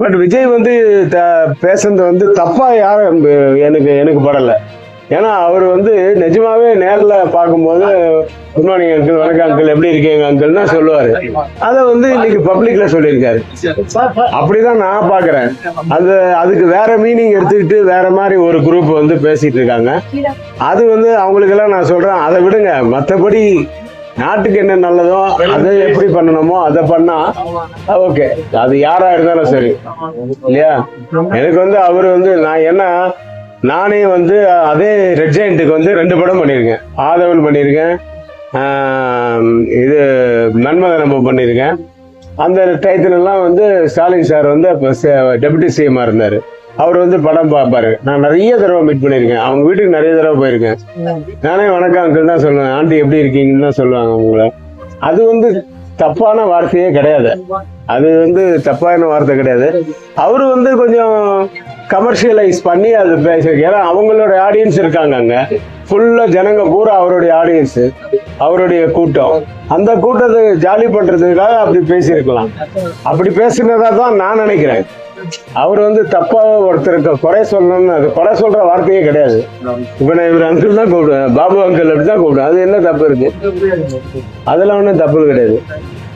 But Vijay வந்து பேசுறது வந்து தப்பா யாரும் எனக்கு படலை. ஏன்னா அவர் வந்து நிஜமாவே நேரில் பார்க்கும்போது குட் மார்னிங் அங்கிள், வணக்கம் அங்கிள், எப்படி இருக்கீங்க அங்கிள்னா சொல்லுவாரு. அதை வந்து இன்னைக்கு பப்ளிக்ல சொல்லியிருக்காரு. அப்படிதான் நான் பாக்குறேன். அதுக்கு வேற மீனிங் எடுத்துக்கிட்டு வேற மாதிரி ஒரு குரூப் வந்து பேசிட்டு இருக்காங்க. அது வந்து அவங்களுக்கெல்லாம் நான் சொல்றேன், அதை விடுங்க. மற்றபடி நாட்டுக்கு என்ன நல்லதோ அதை எப்படி பண்ணணுமோ அதை பண்ணா ஓகே, அது யாரா இருந்தாலும் சரி இல்லையா. எனக்கு வந்து அவர் வந்து நானே வந்து அதே ரெட் ஜெயண்ட்டுக்கு வந்து 2 படம் பண்ணியிருக்கேன். ஆதவன் பண்ணியிருக்கேன், இது மன்மதனம் பண்ணியிருக்கேன். அந்த டயத்துலலாம் வந்து ஸ்டாலின் சார் வந்து அப்போ டெபுட்டி சிஎம்மாக இருந்தார். அவர் வந்து படம் பார்ப்பாரு. நான் நிறைய தடவை மீட் பண்ணியிருக்கேன். அவங்க வீட்டுக்கு நிறைய தடவை போயிருக்கேன். நானே வணக்கம் அங்கிள் தான் சொல்லுவேன், ஆண்டி எப்படி இருக்கீங்கன்னு தான் சொல்லுவாங்க அவங்கள. அது வந்து தப்பான வார்த்தையே கிடையாது. அது வந்து தப்பான வார்த்தை கிடையாது. அவரு வந்து கொஞ்சம் கமர்ஷியலைஸ் பண்ணி அது பேசுறதுக்கு, ஏன்னா அவங்களோட ஆடியன்ஸ் இருக்காங்க அங்க ஃபுல்லா, ஜனங்க பூரா அவருடைய ஆடியன்ஸ், அவருடைய கூட்டம். அந்த கூட்டத்தை ஜாலி பண்றதுக்காக அப்படி பேசியிருக்கலாம். அப்படி பேசுனதா தான் நான் நினைக்கிறேன். அவர் வந்து தப்பா ஒருத்தருக்கு குறை சொல்லணும்னு, அது குறை சொல்ற வார்த்தையே கிடையாது. இப்ப நான் இவர் அங்கிள் தான் கூப்பிடுவேன், பாபு அங்கிள் அப்படிதான் கூப்பிடுவேன். அது என்ன தப்பு இருக்கு? அதெல்லாம் ஒன்றும் தப்பு கிடையாது.